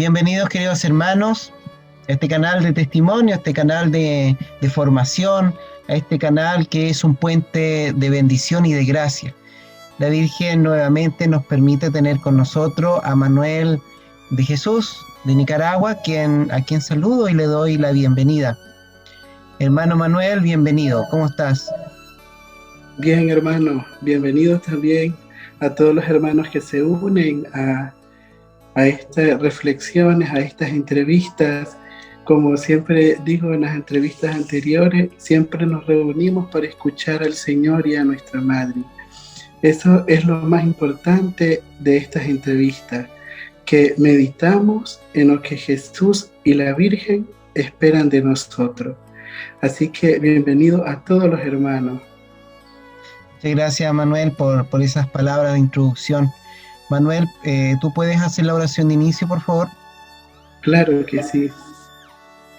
Bienvenidos, queridos hermanos, a este canal de testimonio, a este canal de formación, a este canal que es un puente de bendición y de gracia. La Virgen nuevamente nos permite tener con nosotros a Manuel de Jesús, de Nicaragua, a quien saludo y le doy la bienvenida. Hermano Manuel, bienvenido, ¿cómo estás? Bien, hermano, bienvenidos también a todos los hermanos que se unen a estas reflexiones, a estas entrevistas. Como siempre digo en las entrevistas anteriores, siempre nos reunimos para escuchar al Señor y a nuestra Madre. Eso es lo más importante de estas entrevistas, que meditamos en lo que Jesús y la Virgen esperan de nosotros. Así que bienvenido a todos los hermanos. Muchas gracias, Manuel, por esas palabras de introducción. Manuel, ¿tú puedes hacer la oración de inicio, por favor? Claro que sí.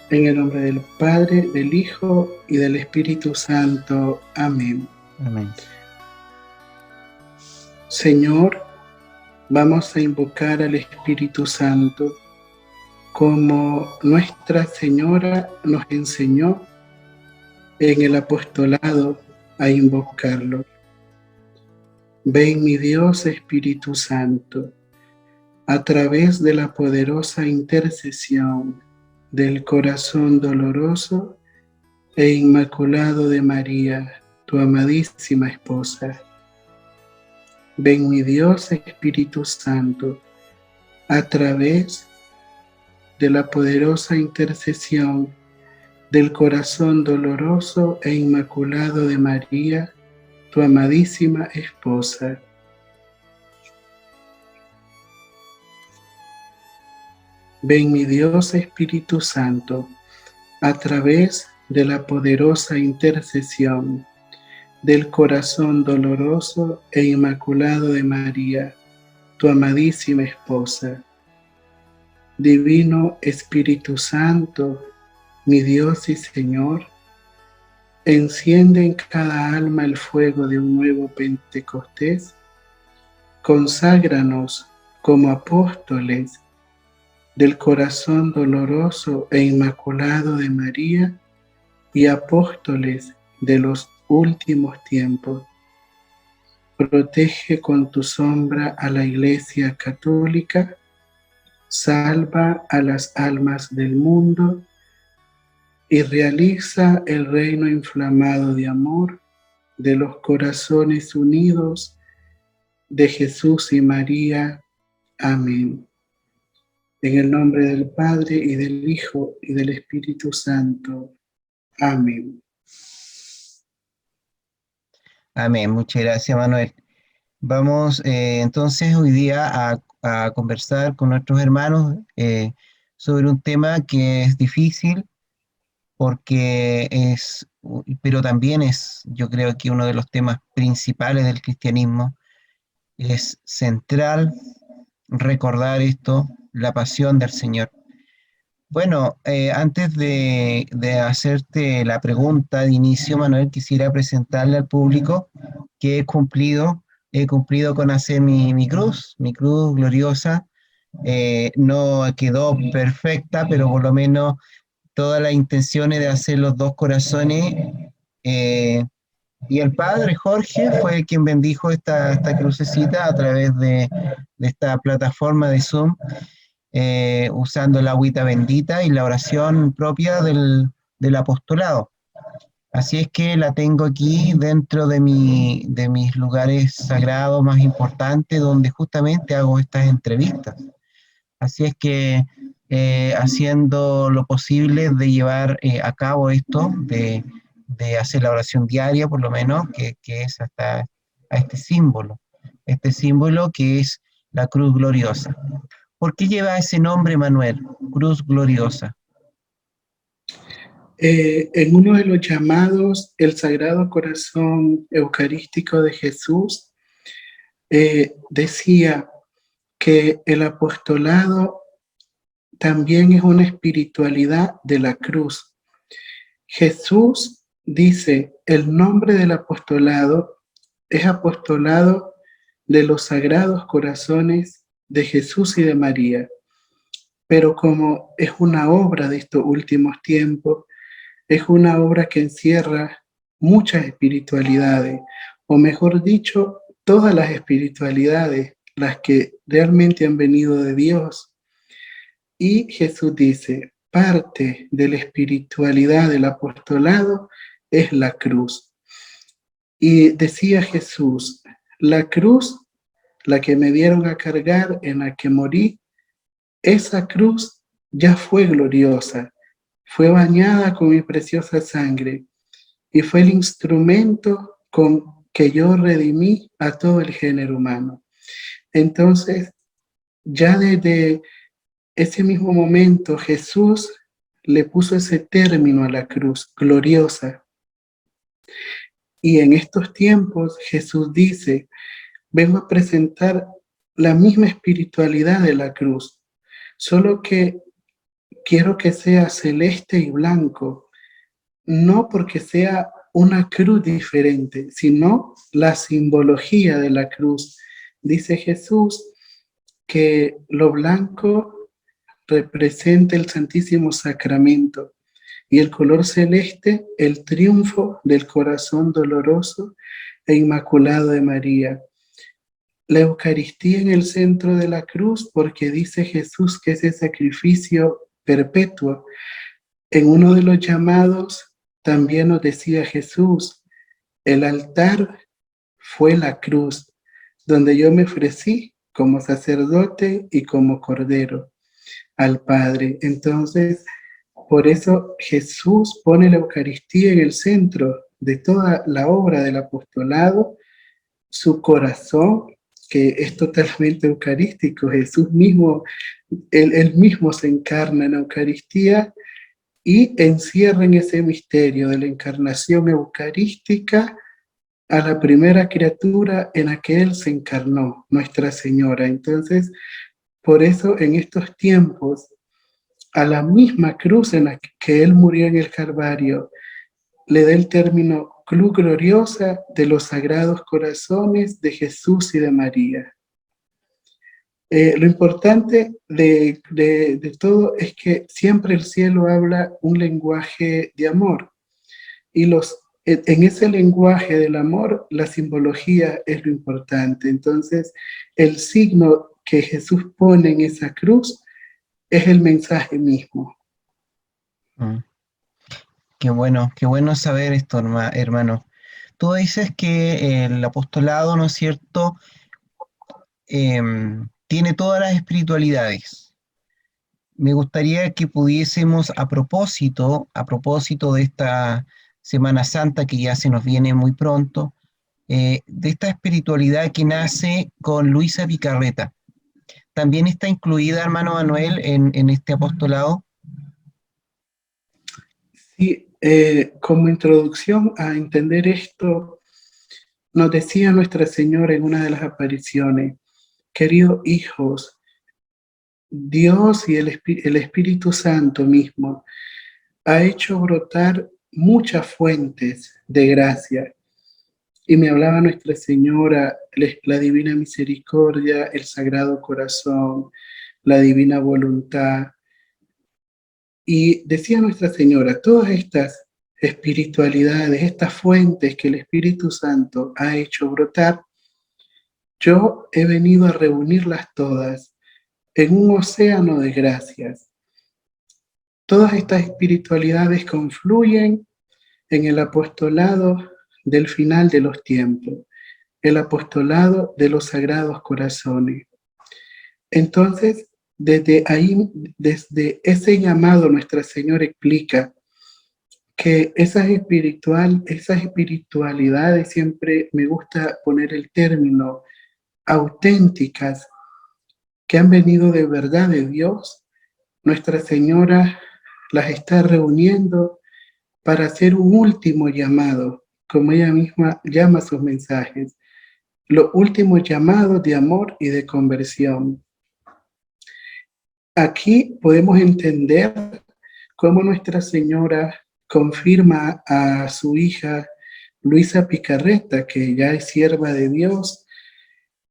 En el nombre del Padre, del Hijo y del Espíritu Santo. Amén. Amén. Señor, vamos a invocar al Espíritu Santo como Nuestra Señora nos enseñó en el apostolado a invocarlo. Ven, mi Dios Espíritu Santo, a través de la poderosa intercesión del corazón doloroso e inmaculado de María, tu amadísima esposa. Ven, mi Dios Espíritu Santo, a través de la poderosa intercesión del corazón doloroso e inmaculado de María, tu amadísima esposa. Ven, mi Dios Espíritu Santo, a través de la poderosa intercesión del corazón doloroso e inmaculado de María, tu amadísima esposa. Divino Espíritu Santo, mi Dios y Señor, enciende en cada alma el fuego de un nuevo Pentecostés, conságranos como apóstoles del corazón doloroso e inmaculado de María y apóstoles de los últimos tiempos. Protege con tu sombra a la Iglesia Católica, salva a las almas del mundo y realiza el reino inflamado de amor de los corazones unidos de Jesús y María. Amén. En el nombre del Padre y del Hijo y del Espíritu Santo. Amén. Amén, muchas gracias, Manuel. Vamos entonces hoy día a conversar con nuestros hermanos sobre un tema que es difícil porque pero también es, yo creo que uno de los temas principales del cristianismo. Es central recordar esto, la pasión del Señor. Bueno, antes de hacerte la pregunta de inicio, Manuel, quisiera presentarle al público que he cumplido con hacer mi cruz gloriosa. No quedó perfecta, pero por lo menos todas las intenciones de hacer los dos corazones. eh, y el padre Jorge fue quien bendijo esta crucecita a través de esta plataforma de Zoom, usando la agüita bendita y la oración propia del apostolado. Así es que la tengo aquí dentro de mis lugares sagrados más importantes, donde justamente hago estas entrevistas. Así es que haciendo lo posible de llevar a cabo esto, de hacer la oración diaria, por lo menos, que es hasta a este símbolo que es la cruz gloriosa. ¿Por qué lleva ese nombre, Manuel? Cruz gloriosa. En uno de los llamados, el Sagrado Corazón Eucarístico de Jesús decía que el apostolado también es una espiritualidad de la cruz. Jesús dice, el nombre del apostolado es apostolado de los sagrados corazones de Jesús y de María. pero como es una obra de estos últimos tiempos, es una obra que encierra muchas espiritualidades, o mejor dicho, todas las espiritualidades, las que realmente han venido de Dios. Y Jesús dice, parte de la espiritualidad del apostolado es la cruz. Y decía Jesús, la cruz, la que me dieron a cargar, en la que morí, esa cruz ya fue gloriosa, fue bañada con mi preciosa sangre y fue el instrumento con que yo redimí a todo el género humano. Entonces, ya desde ese mismo momento Jesús le puso ese término a la cruz, gloriosa. Y en estos tiempos Jesús dice, vengo a presentar la misma espiritualidad de la cruz, solo que quiero que sea celeste y blanco, no porque sea una cruz diferente, sino la simbología de la cruz. Dice Jesús que lo blanco representa el Santísimo Sacramento y el color celeste el triunfo del corazón doloroso e inmaculado de María. La Eucaristía en el centro de la cruz porque dice Jesús que ese sacrificio perpetuo. En uno de los llamados también nos decía Jesús, el altar fue la cruz, donde yo me ofrecí como sacerdote y como cordero al Padre. Entonces, por eso Jesús pone la Eucaristía en el centro de toda la obra del apostolado, su corazón, que es totalmente eucarístico. Jesús mismo, él mismo se encarna en la Eucaristía y encierra en ese misterio de la encarnación eucarística a la primera criatura en la que Él se encarnó, Nuestra Señora. Entonces, por eso en estos tiempos, a la misma cruz en la que Él murió en el Calvario, le da el término cruz gloriosa de los sagrados corazones de Jesús y de María. Lo importante de todo es que siempre el cielo habla un lenguaje de amor y en ese lenguaje del amor la simbología es lo importante. Entonces, el signo que Jesús pone en esa cruz es el mensaje mismo. Mm. Qué bueno saber esto, hermano. Tú dices que el apostolado, ¿no es cierto?, tiene todas las espiritualidades. Me gustaría que pudiésemos, a propósito de esta Semana Santa que ya se nos viene muy pronto, de esta espiritualidad que nace con Luisa Picarreta. ¿También está incluida, hermano Manuel, en este apostolado? Sí, como introducción a entender esto, nos decía Nuestra Señora en una de las apariciones, queridos hijos, Dios y el Espíritu Santo mismo ha hecho brotar muchas fuentes de gracia. Y me hablaba Nuestra Señora, la Divina Misericordia, el Sagrado Corazón, la Divina Voluntad. Y decía Nuestra Señora, todas estas espiritualidades, estas fuentes que el Espíritu Santo ha hecho brotar, yo he venido a reunirlas todas en un océano de gracias. Todas estas espiritualidades confluyen en el apostolado del final de los tiempos, el apostolado de los sagrados corazones. Entonces, desde ahí, desde ese llamado, Nuestra Señora explica que esas espiritualidades, siempre me gusta poner el término, auténticas, que han venido de verdad de Dios, Nuestra Señora las está reuniendo para hacer un último llamado, como ella misma llama sus mensajes, los últimos llamados de amor y de conversión. Aquí podemos entender cómo Nuestra Señora confirma a su hija Luisa Picarreta, que ya es sierva de Dios,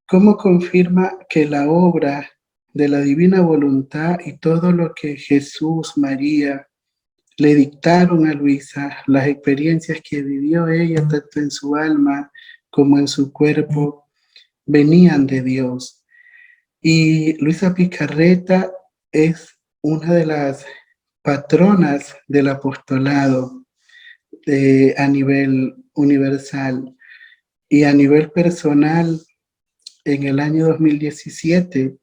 cómo confirma que la obra de la divina voluntad y todo lo que Jesús, María, le dictaron a Luisa, las experiencias que vivió ella, tanto en su alma como en su cuerpo, venían de Dios. Y Luisa Picarreta es una de las patronas del apostolado a nivel universal y a nivel personal. En el año 2017,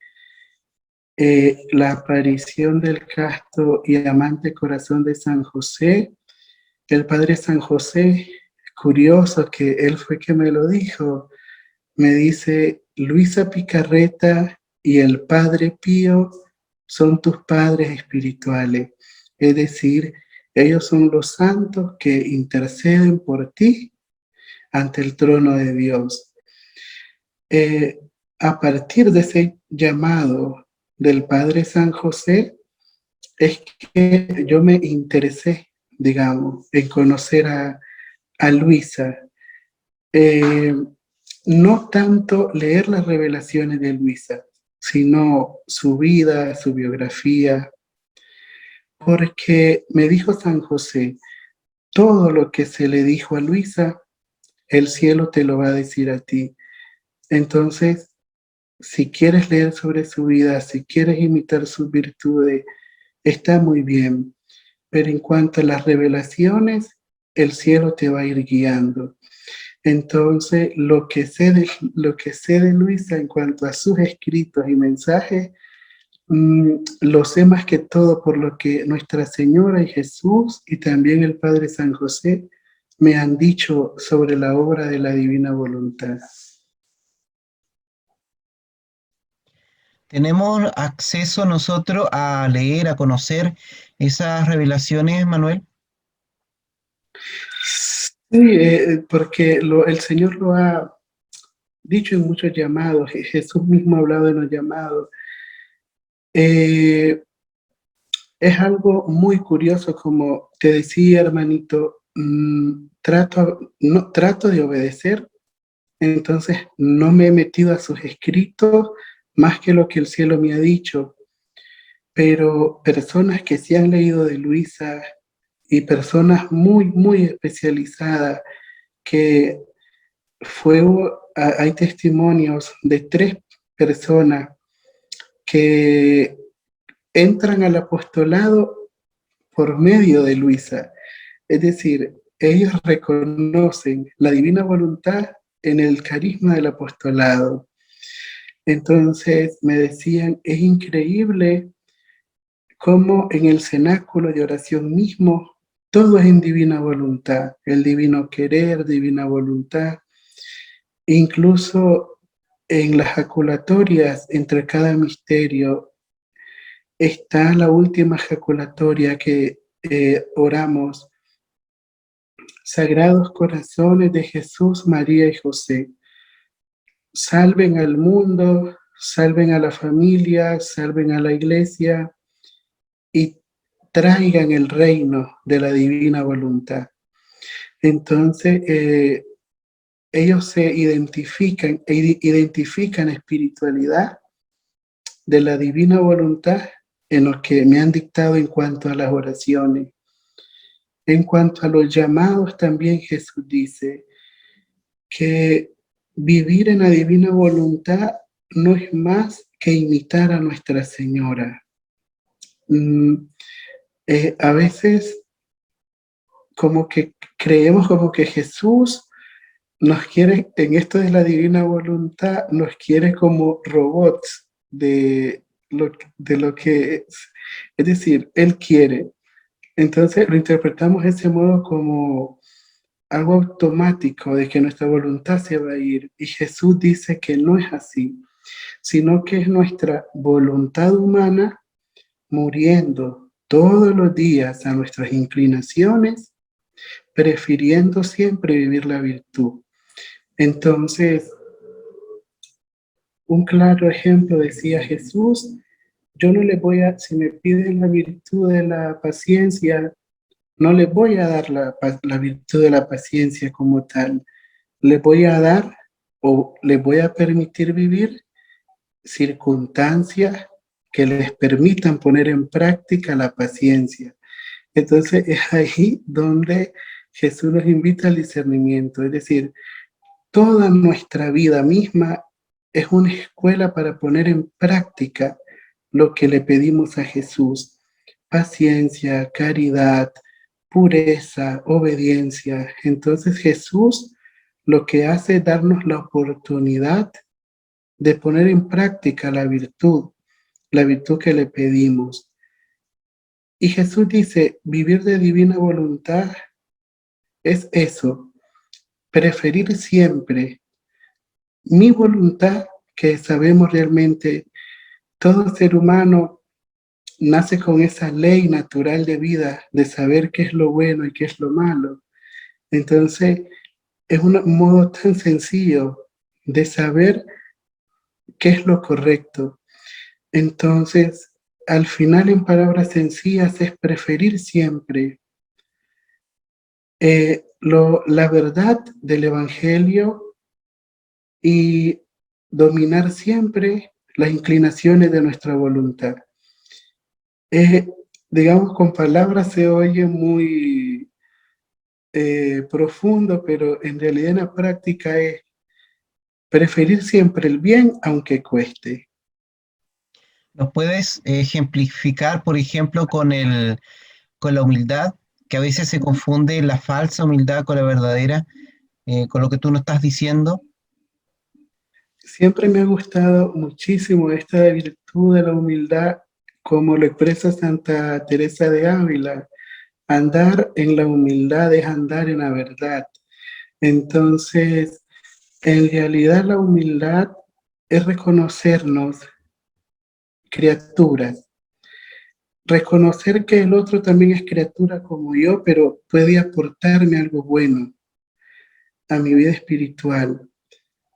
la aparición del casto y amante corazón de San José, el Padre San José, curioso que él fue que me lo dijo, me dice: Luisa Picarreta y el Padre Pío son tus padres espirituales. Es decir, ellos son los santos que interceden por ti ante el trono de Dios. Eh, a partir de ese llamado del Padre San José, es que yo me interesé, digamos, en conocer a Luisa. Eh, no tanto leer las revelaciones de Luisa, sino su vida, su biografía, porque me dijo San José, todo lo que se le dijo a Luisa, el cielo te lo va a decir a ti. Entonces, si quieres leer sobre su vida, si quieres imitar sus virtudes, está muy bien, pero en cuanto a las revelaciones, el cielo te va a ir guiando. Entonces, lo que sé de Luisa en cuanto a sus escritos y mensajes, lo sé más que todo por lo que Nuestra Señora y Jesús y también el Padre San José me han dicho sobre la obra de la Divina Voluntad. ¿Tenemos acceso nosotros a leer, a conocer esas revelaciones, Manuel? Sí, porque el Señor lo ha dicho en muchos llamados, Jesús mismo ha hablado en los llamados. Eh, es algo muy curioso, como te decía, hermanito, trato de obedecer, entonces no me he metido a sus escritos más que lo que el cielo me ha dicho, pero personas que sí han leído de Luisa y personas muy, muy especializadas, que fue, hay testimonios de 3 personas que entran al apostolado por medio de Luisa. Es decir, ellos reconocen la divina voluntad en el carisma del apostolado. Entonces me decían, es increíble cómo en el cenáculo de oración mismo todo es en divina voluntad, el divino querer, divina voluntad. Incluso en las jaculatorias entre cada misterio está la última jaculatoria que oramos: Sagrados corazones de Jesús, María y José, salven al mundo, salven a la familia, salven a la iglesia y traigan el reino de la divina voluntad. Entonces, ellos se identifican espiritualidad de la divina voluntad en lo que me han dictado en cuanto a las oraciones. En cuanto a los llamados, también Jesús dice que vivir en la divina voluntad no es más que imitar a Nuestra Señora. A veces como que creemos como que Jesús nos quiere, en esto de la divina voluntad, nos quiere como robots de lo que es. Es decir, Él quiere. Entonces lo interpretamos de ese modo como algo automático de que nuestra voluntad se va a ir. Y Jesús dice que no es así, sino que es nuestra voluntad humana muriendo todos los días a nuestras inclinaciones, prefiriendo siempre vivir la virtud. Entonces, un claro ejemplo decía Jesús: yo no les voy a, si me piden la virtud de la paciencia, no les voy a dar la virtud de la paciencia como tal, les voy a dar o les voy a permitir vivir circunstancias que les permitan poner en práctica la paciencia. Entonces es ahí donde Jesús nos invita al discernimiento, es decir, toda nuestra vida misma es una escuela para poner en práctica lo que le pedimos a Jesús: paciencia, caridad, pureza, obediencia. Entonces Jesús lo que hace es darnos la oportunidad de poner en práctica la virtud que le pedimos. Y Jesús dice, vivir de divina voluntad es eso, preferir siempre mi voluntad, que sabemos realmente, todo ser humano nace con esa ley natural de vida, de saber qué es lo bueno y qué es lo malo. Entonces, es un modo tan sencillo de saber qué es lo correcto. Entonces, al final, en palabras sencillas, es preferir siempre la verdad del Evangelio y dominar siempre las inclinaciones de nuestra voluntad. Digamos, con palabras se oye muy profundo, pero en realidad en la práctica es preferir siempre el bien aunque cueste. ¿Nos puedes ejemplificar, por ejemplo, con la humildad, que a veces se confunde la falsa humildad con la verdadera, con lo que tú nos estás diciendo? Siempre me ha gustado muchísimo esta virtud de la humildad, como lo expresa Santa Teresa de Ávila. Andar en la humildad es andar en la verdad. Entonces, en realidad la humildad es reconocernos criaturas, reconocer que el otro también es criatura como yo, pero puede aportarme algo bueno a mi vida espiritual.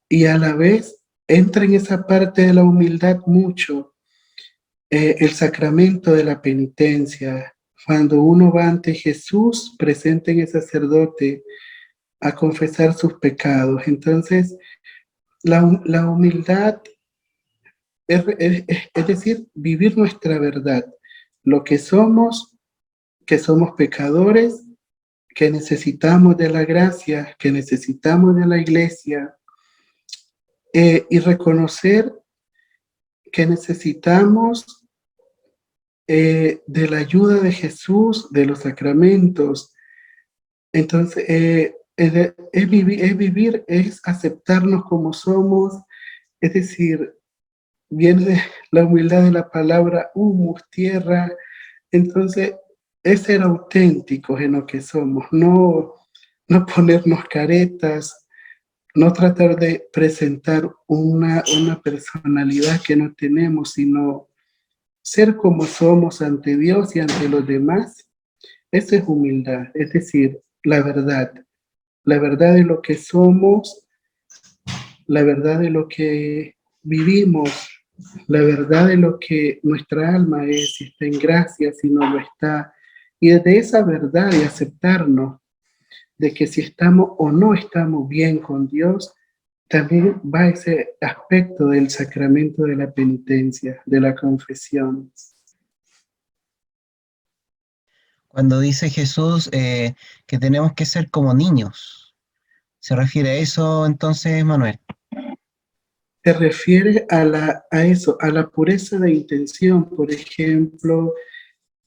Y a la vez entra en esa parte de la humildad mucho el sacramento de la penitencia. Cuando uno va ante Jesús, presente en el sacerdote, a confesar sus pecados. Entonces, la humildad es decir, vivir nuestra verdad, lo que somos pecadores, que necesitamos de la gracia, que necesitamos de la iglesia, y reconocer que necesitamos de la ayuda de Jesús, de los sacramentos. Entonces, vivir, es aceptarnos como somos, es decir, viene de la humildad de la palabra humus, tierra. Entonces, es ser auténticos en lo que somos, no ponernos caretas, no tratar de presentar una personalidad que no tenemos, sino ser como somos ante Dios y ante los demás. Eso es humildad, es decir, la verdad de lo que somos, la verdad de lo que vivimos, la verdad de lo que nuestra alma es, si está en gracia, si no lo está. Y desde esa verdad y aceptarnos de que si estamos o no estamos bien con Dios, también va ese aspecto del sacramento de la penitencia, de la confesión. Cuando dice Jesús que tenemos que ser como niños, ¿se refiere a eso entonces, Manuel? Se refiere a eso, a la pureza de intención. Por ejemplo,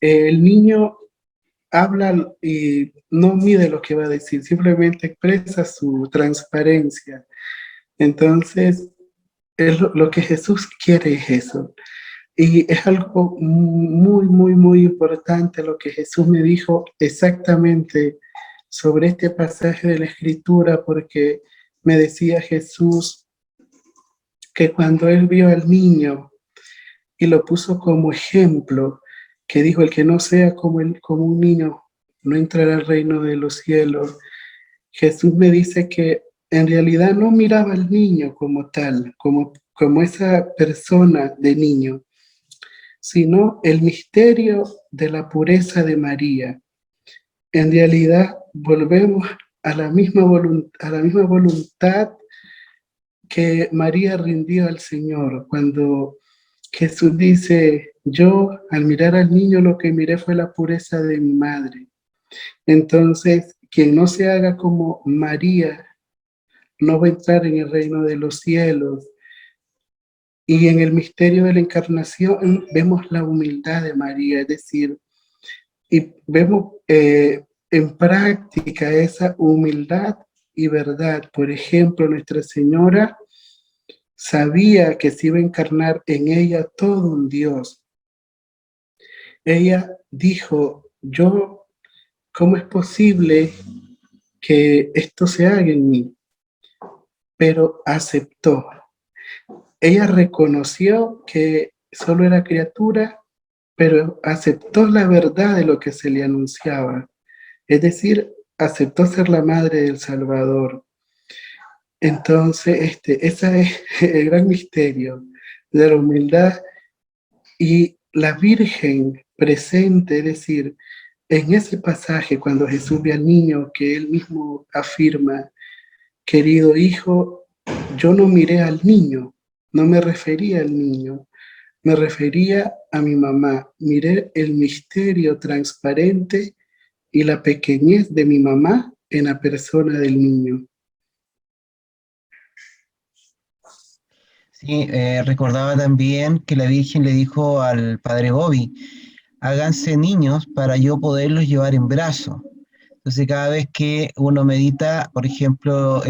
el niño habla y no mide lo que va a decir, simplemente expresa su transparencia. Entonces, lo que Jesús quiere es eso. Y es algo muy, muy, muy importante lo que Jesús me dijo exactamente sobre este pasaje de la Escritura, porque me decía Jesús que cuando él vio al niño y lo puso como ejemplo, que dijo, el que no sea como un niño no entrará al reino de los cielos. Jesús me dice que en realidad no miraba al niño como tal, como esa persona de niño, sino el misterio de la pureza de María. En realidad volvemos a la misma voluntad que María rindió al Señor cuando Jesús dice, yo al mirar al niño lo que miré fue la pureza de mi madre. Entonces, quien no se haga como María, no va a entrar en el reino de los cielos. Y en el misterio de la encarnación vemos la humildad de María, es decir, y vemos en práctica esa humildad y verdad. Por ejemplo, Nuestra Señora sabía que se iba a encarnar en ella todo un Dios. Ella dijo, ¿cómo es posible que esto se haga en mí? Pero aceptó. Ella reconoció que solo era criatura, pero aceptó la verdad de lo que se le anunciaba. Es decir, aceptó ser la madre del Salvador. Entonces, ese es el gran misterio de la humildad y la Virgen presente, es decir, en ese pasaje cuando Jesús ve al niño que él mismo afirma, querido hijo, yo no miré al niño, no me refería al niño, me refería a mi mamá, miré el misterio transparente y la pequeñez de mi mamá en la persona del niño. Sí, recordaba también que la Virgen le dijo al padre Bobby, háganse niños para yo poderlos llevar en brazos. Entonces, cada vez que uno medita, por ejemplo,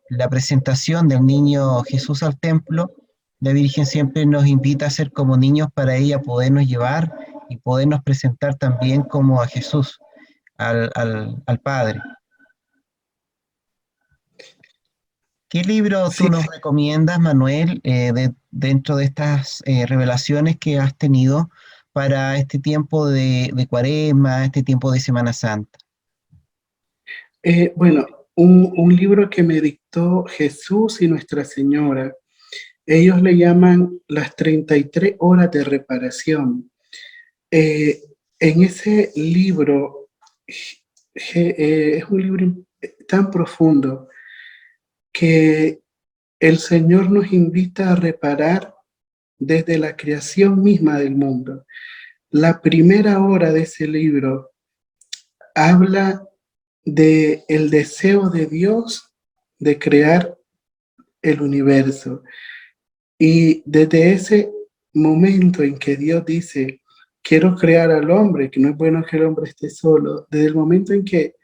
la presentación del niño Jesús al templo, la Virgen siempre nos invita a ser como niños para ella podernos llevar y podernos presentar también como a Jesús, al Padre. ¿Qué libro tú Sí, nos recomiendas, Manuel, dentro de estas revelaciones que has tenido para este tiempo de Cuaresma, este tiempo de Semana Santa? bueno, un libro que me dictó Jesús y Nuestra Señora. Ellos le llaman las 33 horas de reparación. Eh, en ese libro, es un libro tan profundo que el Señor nos invita a reparar desde la creación misma del mundo. La primera hora de ese libro habla de el deseo de Dios de crear el universo. Y desde ese momento en que Dios dice, quiero crear al hombre, que no es bueno que el hombre esté solo, desde el momento en que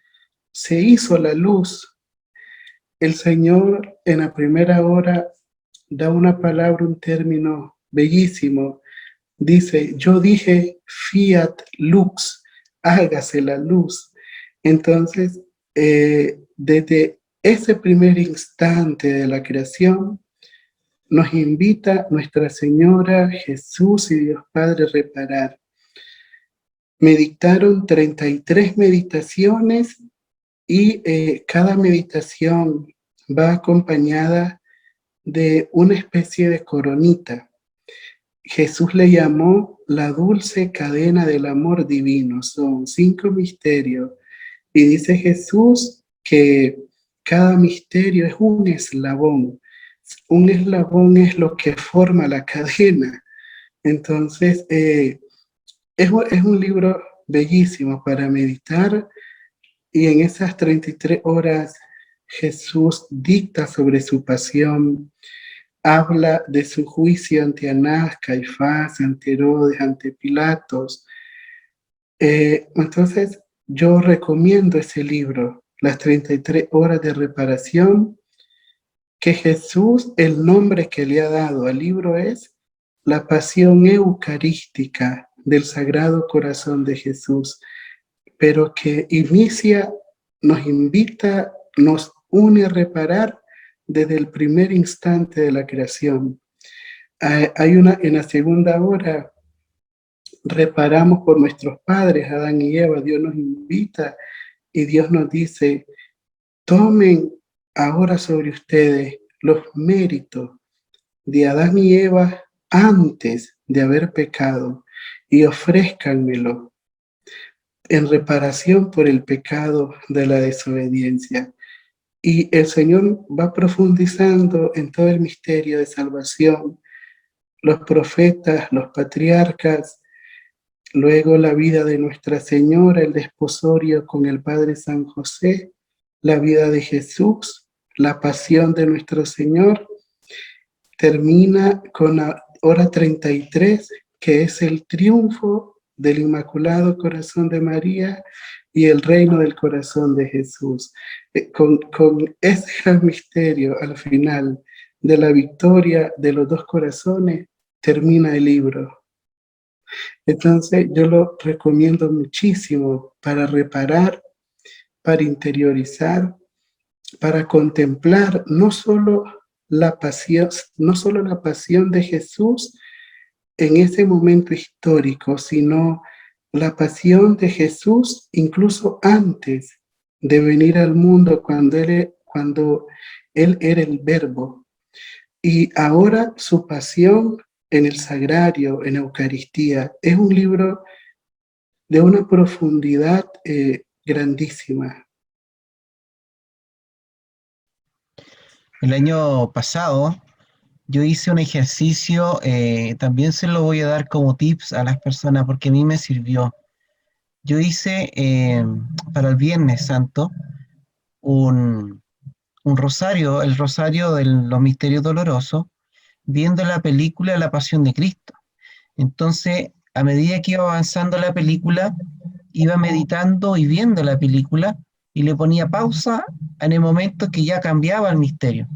se hizo la luz, el Señor en la primera hora da una palabra, un término bellísimo. Dice, yo dije fiat lux, hágase la luz. Entonces, desde ese primer instante de la creación, nos invita Nuestra Señora, Jesús y Dios Padre a reparar. Me dictaron 33 meditaciones y cada meditación va acompañada de una especie de coronita. Jesús le llamó la dulce cadena del amor divino. Son 5 misterios. Y dice Jesús que cada misterio es un eslabón. Un eslabón es lo que forma la cadena. Entonces, es un libro bellísimo para meditar y en esas 33 horas Jesús dicta sobre su pasión, habla de su juicio ante Anás, Caifás, ante Herodes, ante Pilatos. Entonces, yo recomiendo ese libro, Las 33 horas de reparación, que Jesús, el nombre que le ha dado al libro es La pasión eucarística del Sagrado Corazón de Jesús, pero que inicia, nos invita, nos une a reparar desde el primer instante de la creación. En la segunda hora, reparamos por nuestros padres, Adán y Eva. Dios nos invita y Dios nos dice, tomen ahora sobre ustedes los méritos de Adán y Eva antes de haber pecado y ofrézcanmelo en reparación por el pecado de la desobediencia. Y el Señor va profundizando en todo el misterio de salvación los profetas, los patriarcas, luego la vida de Nuestra Señora, el desposorio con el Padre San José, la vida de Jesús, la pasión de nuestro Señor, termina con la hora 33, que es el triunfo del Inmaculado Corazón de María y el reino del corazón de Jesús. Con ese gran misterio al final de la victoria de los dos corazones, termina el libro. Entonces yo lo recomiendo muchísimo para reparar, para interiorizar, para contemplar no solo la pasión de Jesús en ese momento histórico, sino la pasión de Jesús incluso antes de venir al mundo cuando él era el Verbo. Y ahora su pasión en el sagrario, en Eucaristía. Es un libro de una profundidad grandísima. El año pasado yo hice un ejercicio, también se lo voy a dar como tips a las personas porque a mí me sirvió. Yo hice para el Viernes Santo un, un rosario, el rosario de los misterios dolorosos, viendo la película La Pasión de Cristo. Entonces, a medida que iba avanzando la película, iba meditando y viendo la película y le ponía pausa en el momento que ya cambiaba el misterio.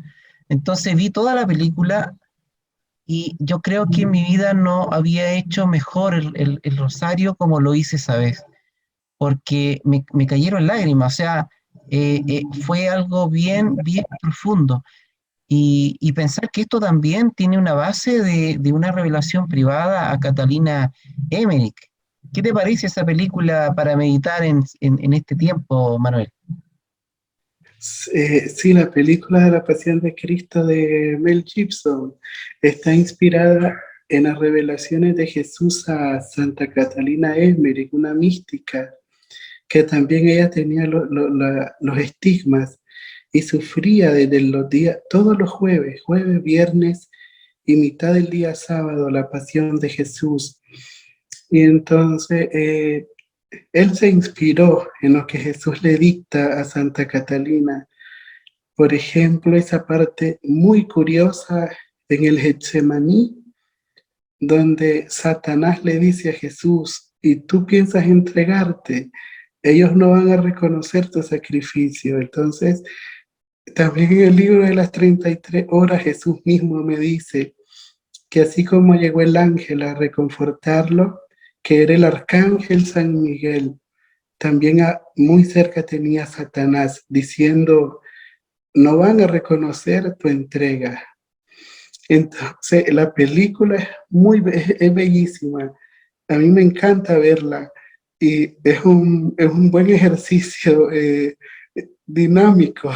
Entonces vi toda la película y yo creo que en mi vida no había hecho mejor el rosario como lo hice esa vez, porque me cayeron lágrimas, o sea, fue algo bien, bien profundo. Y pensar que esto también tiene una base de una revelación privada a Catalina Emmerich. ¿Qué te parece esa película para meditar en este tiempo, Manuel? Sí, la película de la Pasión de Cristo de Mel Gibson está inspirada en las revelaciones de Jesús a Santa Catalina Emmerich, una mística que también ella tenía los estigmas y sufría desde los días, todos los jueves, viernes y mitad del día sábado, la pasión de Jesús. Y entonces él se inspiró en lo que Jesús le dicta a Santa Catalina. Por ejemplo, esa parte muy curiosa en el Getsemaní, donde Satanás le dice a Jesús, y tú piensas entregarte, ellos no van a reconocer tu sacrificio. Entonces, también en el libro de las 33 horas Jesús mismo me dice que así como llegó el ángel a reconfortarlo, que era el arcángel San Miguel, también muy cerca tenía a Satanás diciendo, no van a reconocer tu entrega. Entonces, la película es bellísima. A mí me encanta verla y es un buen ejercicio dinámico.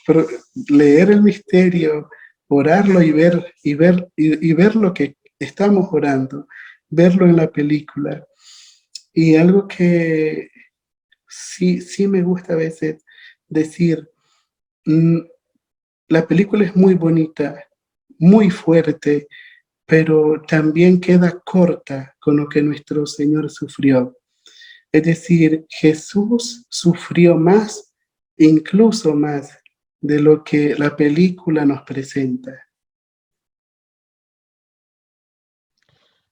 Pero leer el misterio, orarlo y ver lo que estamos orando, verlo en la película. Y algo que sí me gusta a veces decir, mm, la película es muy bonita, muy fuerte, pero también queda corta con lo que nuestro Señor sufrió. Es decir, Jesús sufrió más, incluso más, de lo que la película nos presenta.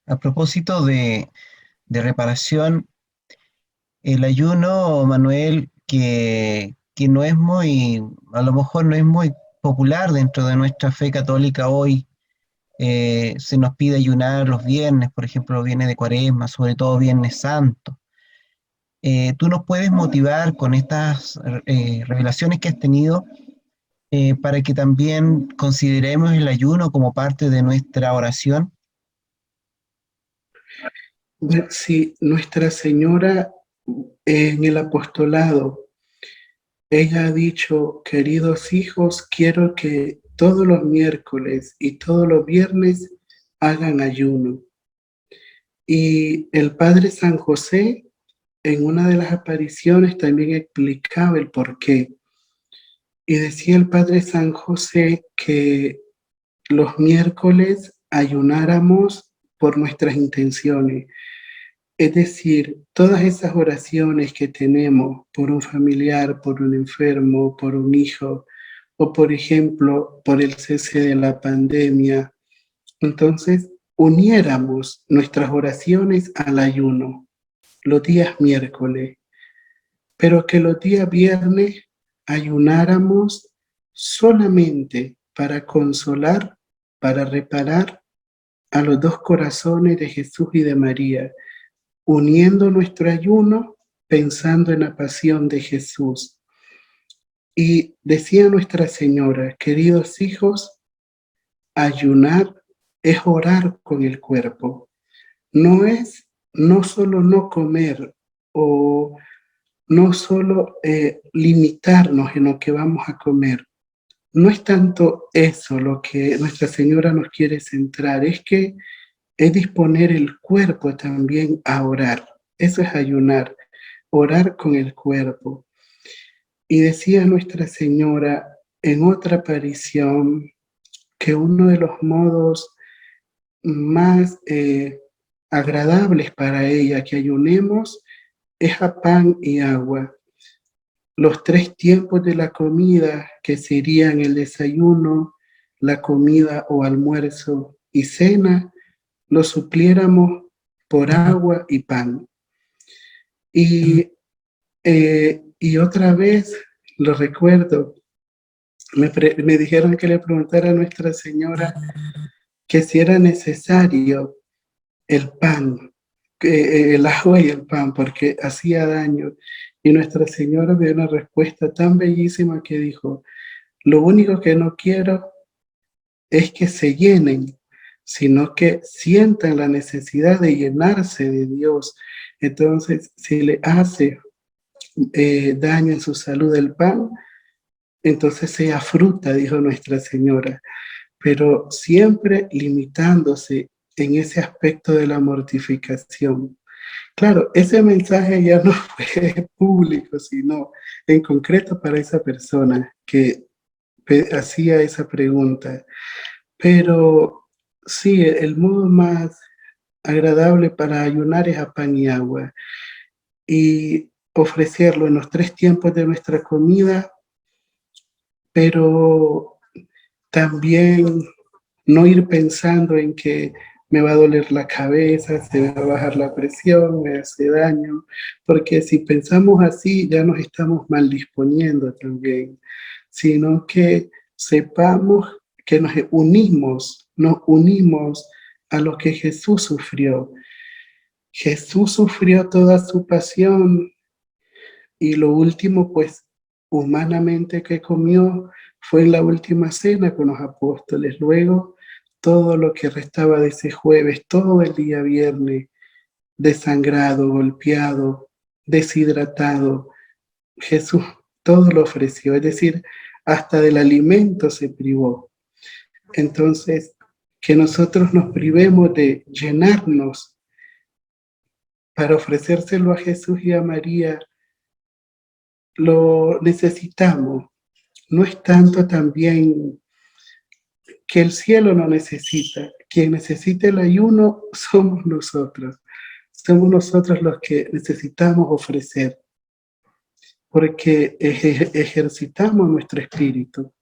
A propósito de reparación, el ayuno, Manuel, que no es muy, a lo mejor no es muy popular dentro de nuestra fe católica hoy. Se nos pide ayunar los viernes, por ejemplo, los viernes de Cuaresma, sobre todo Viernes Santo. ¿Tú nos puedes motivar con estas revelaciones que has tenido para que también consideremos el ayuno como parte de nuestra oración? Si Nuestra Señora en el apostolado, ella ha dicho, queridos hijos, quiero que todos los miércoles y todos los viernes hagan ayuno. Y el Padre San José, en una de las apariciones, también explicaba el porqué. Y decía el Padre San José que los miércoles ayunáramos por nuestras intenciones. Es decir, todas esas oraciones que tenemos por un familiar, por un enfermo, por un hijo, o por ejemplo, por el cese de la pandemia, entonces uniéramos nuestras oraciones al ayuno los días miércoles, pero que los días viernes ayunáramos solamente para consolar, para reparar a los dos corazones de Jesús y de María, uniendo nuestro ayuno pensando en la pasión de Jesús. Y decía Nuestra Señora, queridos hijos, ayunar es orar con el cuerpo. No es no solo no comer o no solo limitarnos en lo que vamos a comer. No es tanto eso lo que Nuestra Señora nos quiere centrar, es que es disponer el cuerpo también a orar. Eso es ayunar, orar con el cuerpo. Y decía Nuestra Señora en otra aparición que uno de los modos más agradables para ella que ayunemos es a pan y agua. Los 3 tiempos de la comida, que serían el desayuno, la comida o almuerzo y cena, lo supliéramos por agua y pan. Y otra vez, lo recuerdo, me dijeron que le preguntara a Nuestra Señora que si era necesario el pan, el agua y el pan, porque hacía daño. Y Nuestra Señora me dio una respuesta tan bellísima que dijo, lo único que no quiero es que se llenen, sino que sientan la necesidad de llenarse de Dios. Entonces, si le hace daño en su salud el pan, entonces sea fruta, dijo Nuestra Señora, pero siempre limitándose en ese aspecto de la mortificación. Claro, ese mensaje ya no fue público, sino en concreto para esa persona que hacía esa pregunta. Pero sí, el modo más agradable para ayunar es a pan y agua y ofrecerlo en los 3 tiempos de nuestra comida, pero también no ir pensando en que me va a doler la cabeza, se me va a bajar la presión, me hace daño, porque si pensamos así ya nos estamos mal disponiendo también, sino que sepamos que nos unimos a lo que Jesús sufrió. Jesús sufrió toda su pasión y lo último, pues, humanamente que comió fue en la última cena con los apóstoles. Luego, todo lo que restaba de ese jueves, todo el día viernes, desangrado, golpeado, deshidratado, Jesús todo lo ofreció, es decir, hasta del alimento se privó. Entonces, que nosotros nos privemos de llenarnos para ofrecérselo a Jesús y a María, lo necesitamos. No es tanto también que el cielo no necesita. Quien necesita el ayuno somos nosotros. Somos nosotros los que necesitamos ofrecer, porque ejercitamos nuestro espíritu.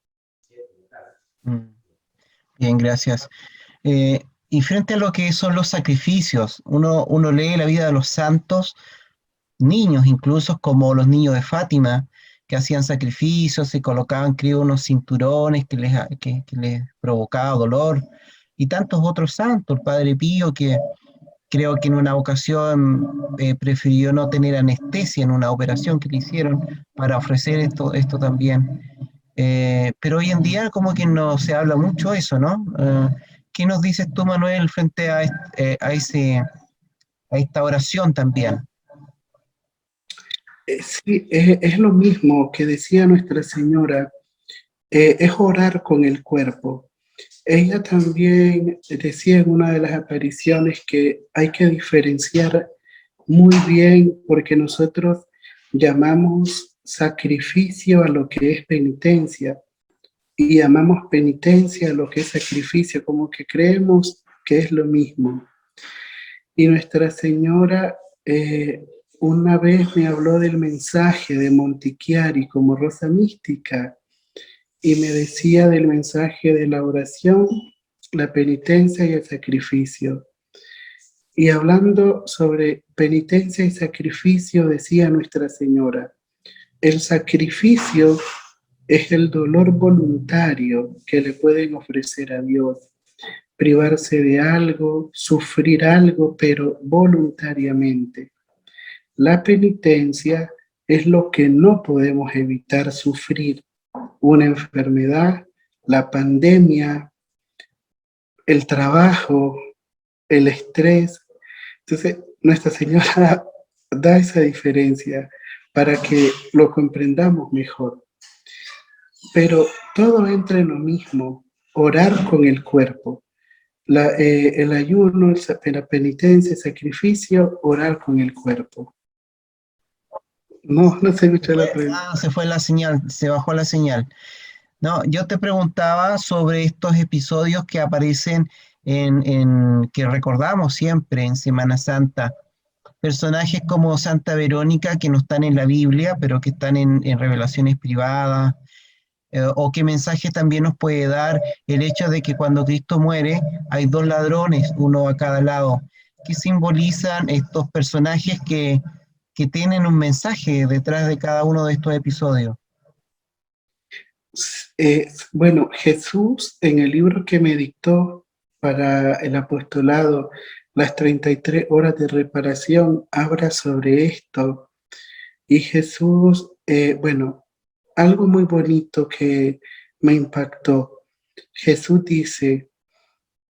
Bien, gracias. Y frente a lo que son los sacrificios, uno lee la vida de los santos, niños incluso, como los niños de Fátima, que hacían sacrificios, se colocaban, creo, unos cinturones que les provocaba dolor, y tantos otros santos, el Padre Pío, que creo que en una ocasión prefirió no tener anestesia en una operación que le hicieron para ofrecer esto también. Pero hoy en día como que no se habla mucho eso, ¿no? ¿Qué nos dices tú, Manuel, frente a esta oración también? Sí, es lo mismo que decía Nuestra Señora, es orar con el cuerpo. Ella también decía en una de las apariciones que hay que diferenciar muy bien porque nosotros llamamos sacrificio a lo que es penitencia y llamamos penitencia a lo que es sacrificio, como que creemos que es lo mismo. Y Nuestra Señora una vez me habló del mensaje de Montichiari como Rosa Mística y me decía del mensaje de la oración, la penitencia y el sacrificio. Y hablando sobre penitencia y sacrificio, decía Nuestra Señora, el sacrificio es el dolor voluntario que le pueden ofrecer a Dios, privarse de algo, sufrir algo, pero voluntariamente. La penitencia es lo que no podemos evitar sufrir, una enfermedad, la pandemia, el trabajo, el estrés. Entonces, Nuestra Señora da esa diferencia para que lo comprendamos mejor. Pero todo entra en lo mismo, orar con el cuerpo. El ayuno, la penitencia, el sacrificio, orar con el cuerpo. No se escucha la pregunta. Se fue la señal, se bajó la señal. No, yo te preguntaba sobre estos episodios que aparecen que recordamos siempre en Semana Santa. Personajes como Santa Verónica que no están en la Biblia, pero que están en revelaciones privadas. O qué mensaje también nos puede dar el hecho de que cuando Cristo muere hay dos ladrones, uno a cada lado. ¿Qué simbolizan estos personajes que tienen un mensaje detrás de cada uno de estos episodios? Bueno, Jesús en el libro que me dictó para el apostolado, las 33 horas de reparación, habla sobre esto. Y Jesús, bueno, algo muy bonito que me impactó. Jesús dice,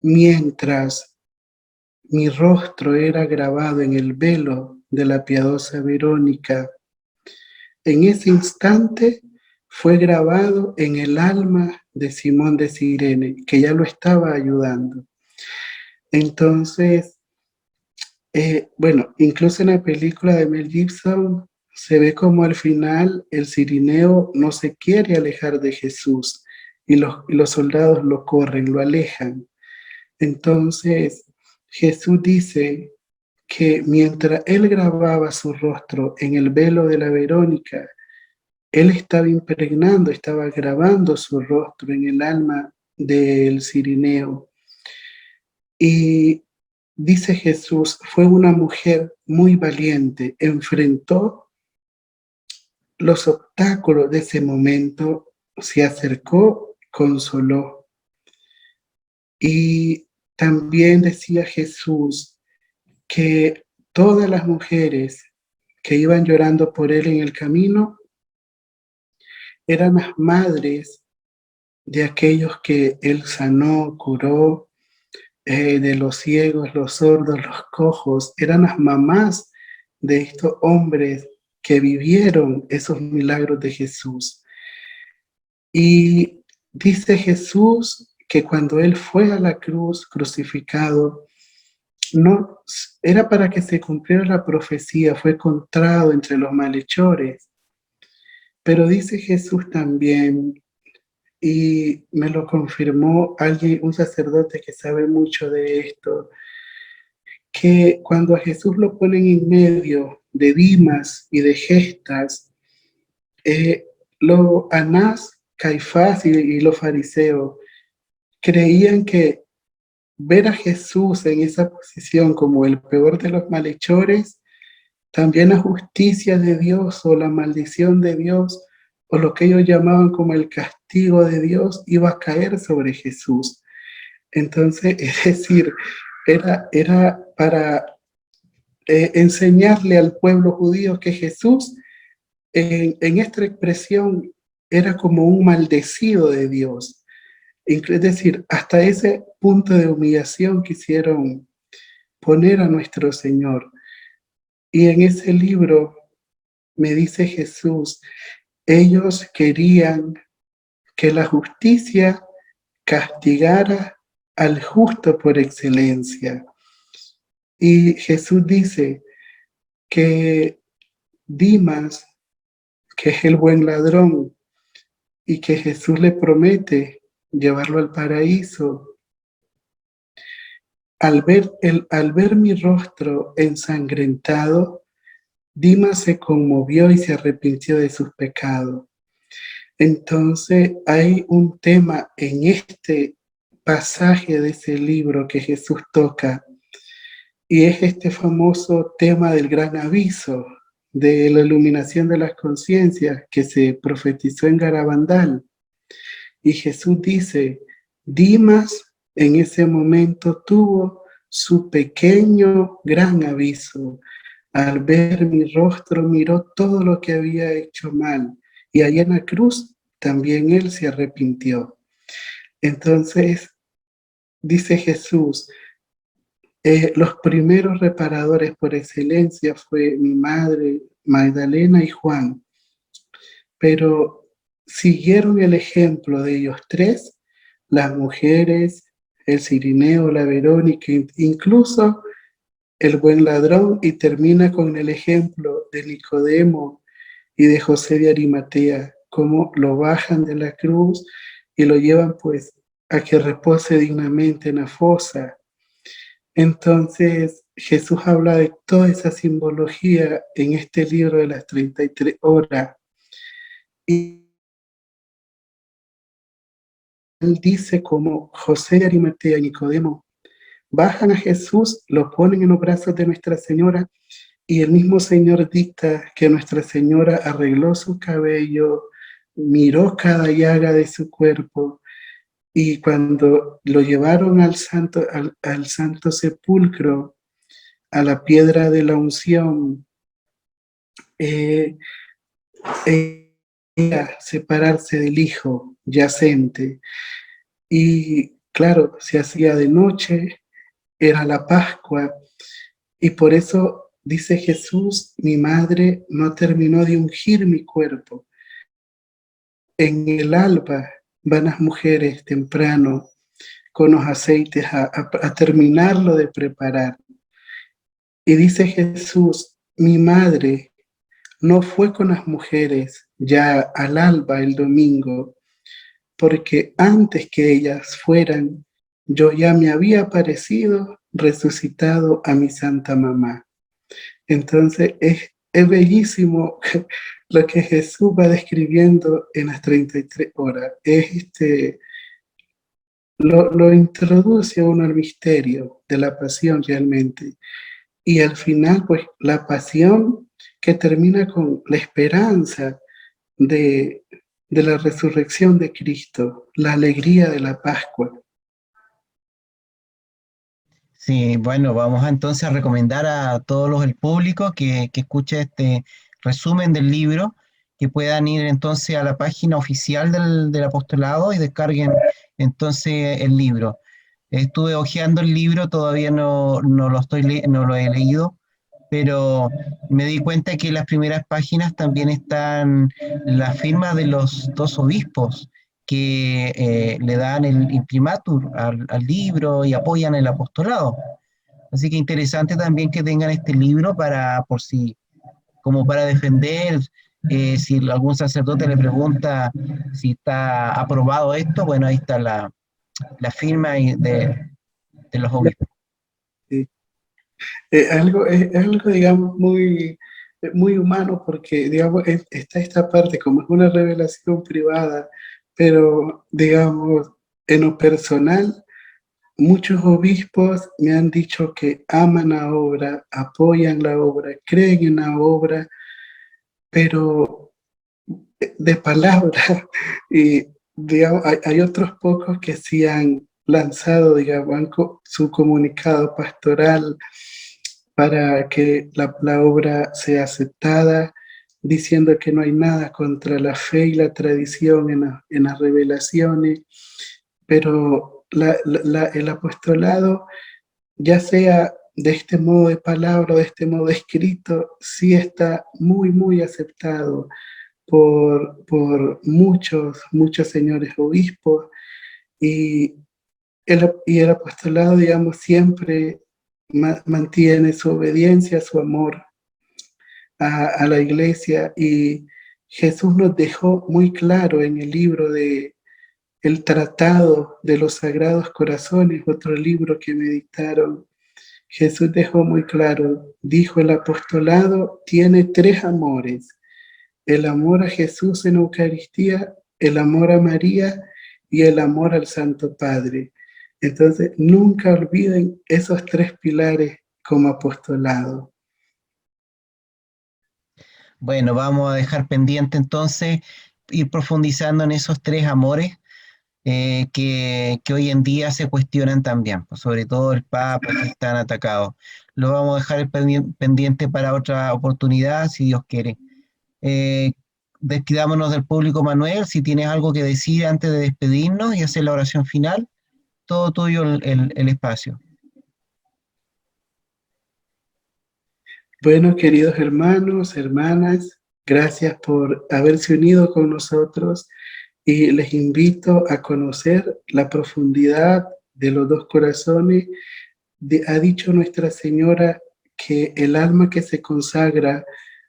mientras mi rostro era grabado en el velo de la piadosa Verónica, en ese instante fue grabado en el alma de Simón de Cirene, que ya lo estaba ayudando. Entonces, bueno, incluso en la película de Mel Gibson se ve como al final el cirineo no se quiere alejar de Jesús y los soldados lo corren, lo alejan. Entonces, Jesús dice que mientras él grababa su rostro en el velo de la Verónica, él estaba impregnando, estaba grabando su rostro en el alma del cirineo. Y dice Jesús, fue una mujer muy valiente, enfrentó los obstáculos de ese momento, se acercó, consoló. Y también decía Jesús que todas las mujeres que iban llorando por él en el camino eran las madres de aquellos que él sanó, curó, de los ciegos, los sordos, los cojos, eran las mamás de estos hombres que vivieron esos milagros de Jesús. Y dice Jesús que cuando él fue a la cruz crucificado, no era para que se cumpliera la profecía, fue encontrado entre los malhechores. Pero dice Jesús también, y me lo confirmó alguien, un sacerdote que sabe mucho de esto, que cuando a Jesús lo ponen en medio de Dimas y de Gestas, Anás, Caifás y los fariseos creían que ver a Jesús en esa posición como el peor de los malhechores, también la justicia de Dios o la maldición de Dios o lo que ellos llamaban como el castigo de Dios iba a caer sobre Jesús. Entonces, es decir, era para enseñarle al pueblo judío que Jesús en esta expresión era como un maldecido de Dios. Es decir, hasta ese punto de humillación quisieron poner a nuestro Señor. Y en ese libro me dice Jesús, ellos querían que la justicia castigara al justo por excelencia. Y Jesús dice que Dimas, que es el buen ladrón, y que Jesús le promete llevarlo al paraíso, al ver mi rostro ensangrentado, Dimas se conmovió y se arrepintió de sus pecados. Entonces hay un tema en este pasaje de ese libro que Jesús toca, y es este famoso tema del gran aviso, de la iluminación de las conciencias que se profetizó en Garabandal. Y Jesús dice, Dimas en ese momento tuvo su pequeño gran aviso. Al ver mi rostro miró todo lo que había hecho mal. Y ahí en la cruz también él se arrepintió. Entonces, dice Jesús, los primeros reparadores por excelencia fue mi madre, Magdalena y Juan, pero siguieron el ejemplo de ellos tres, las mujeres, el Cirineo, la Verónica, incluso el buen ladrón, y termina con el ejemplo de Nicodemo y de José de Arimatea, cómo lo bajan de la cruz y lo llevan pues a que repose dignamente en la fosa. Entonces Jesús habla de toda esa simbología en este libro de las 33 horas. Y él dice como José de Arimatea y Nicodemo bajan a Jesús, lo ponen en los brazos de Nuestra Señora, y el mismo Señor dicta que Nuestra Señora arregló su cabello, miró cada llaga de su cuerpo, y cuando lo llevaron al santo sepulcro, a la piedra de la unción, eh, separarse del hijo yacente. Y claro, se hacía de noche, era la Pascua, y por eso dice Jesús, mi madre no terminó de ungir mi cuerpo. En el alba van las mujeres temprano con los aceites a terminarlo de preparar. Y dice Jesús, mi madre no fue con las mujeres ya al alba el domingo, porque antes que ellas fueran, yo ya me había aparecido resucitado a mi santa mamá. Entonces es bellísimo lo que Jesús va describiendo en las 33 horas. Lo introduce a uno al misterio de la pasión realmente. Y al final, pues la pasión que termina con la esperanza de, de la resurrección de Cristo, la alegría de la Pascua. Sí, bueno, vamos entonces a recomendar a todos el público que escuche este resumen del libro, que puedan ir entonces a la página oficial del apostolado y descarguen entonces el libro. Estuve hojeando el libro, todavía no lo he leído, pero me di cuenta que en las primeras páginas también están las firmas de los dos obispos que le dan el imprimatur al libro y apoyan el apostolado. Así que interesante también que tengan este libro para, por si, como para defender, si algún sacerdote le pregunta si está aprobado esto, bueno, ahí está la firma de los obispos. Sí. Es algo, digamos, muy humano porque, digamos, está esta parte como es una revelación privada, pero, digamos, en lo personal, muchos obispos me han dicho que aman la obra, apoyan la obra, creen en la obra, pero de palabra. Y, digamos, hay otros pocos que sí han lanzado, digamos, su comunicado pastoral para que la obra sea aceptada, diciendo que no hay nada contra la fe y la tradición en las revelaciones, pero el apostolado, ya sea de este modo de palabra o de este modo escrito, sí está muy aceptado por muchos señores obispos, y el apostolado, digamos, siempre mantiene su obediencia, su amor a la iglesia, y Jesús nos dejó muy claro en el libro el Tratado de los Sagrados Corazones, otro libro que meditaron, Jesús dejó muy claro, dijo: el apostolado tiene tres amores: el amor a Jesús en Eucaristía, el amor a María y el amor al Santo Padre. Entonces, nunca olviden esos tres pilares como apostolado. Bueno, vamos a dejar pendiente entonces ir profundizando en esos tres amores que hoy en día se cuestionan también, pues, sobre todo el Papa que están atacados. Lo vamos a dejar pendiente para otra oportunidad, si Dios quiere. Eh, Despidámonos del público, Manuel, si tienes algo que decir antes de despedirnos y hacer la oración final, todo tuyo el espacio. Bueno, queridos hermanos, hermanas, gracias por haberse unido con nosotros y les invito a conocer la profundidad de los dos corazones. Ha dicho Nuestra Señora que el alma que se consagra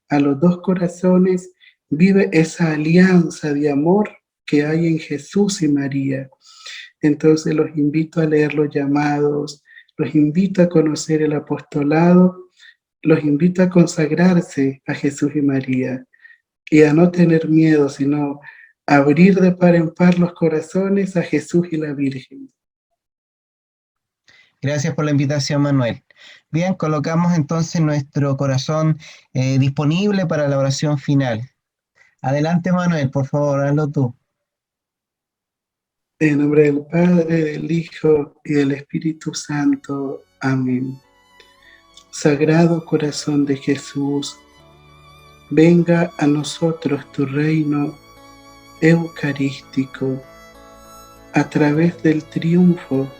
a los dos corazones vive esa alianza de amor que hay en Jesús y María. Entonces los invito a leer los llamados, los invito a conocer el apostolado, los invito a consagrarse a Jesús y María y a no tener miedo, sino abrir de par en par los corazones a Jesús y la Virgen. Gracias por la invitación, Manuel. Bien, colocamos entonces nuestro corazón disponible para la oración final. Adelante, Manuel, por favor, hazlo tú. En nombre del Padre, del Hijo y del Espíritu Santo. Amén. Sagrado corazón de Jesús, venga a nosotros tu reino eucarístico a través del triunfo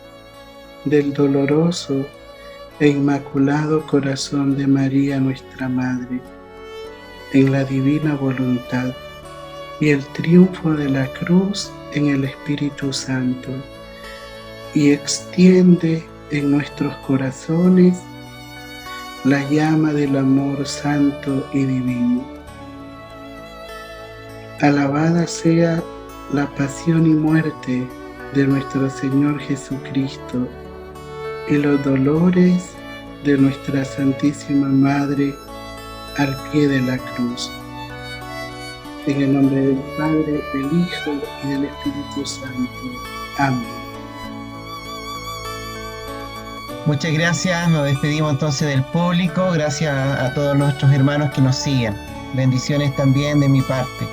del doloroso e inmaculado corazón de María, nuestra Madre, en la divina voluntad, y el triunfo de la cruz en el Espíritu Santo, y extiende en nuestros corazones la llama del amor santo y divino. Alabada sea la pasión y muerte de nuestro Señor Jesucristo y los dolores de nuestra Santísima Madre al pie de la cruz. En el nombre del Padre, del Hijo y del Espíritu Santo. Amén. Muchas gracias, nos despedimos entonces del público, gracias a todos nuestros hermanos que nos siguen. Bendiciones también de mi parte.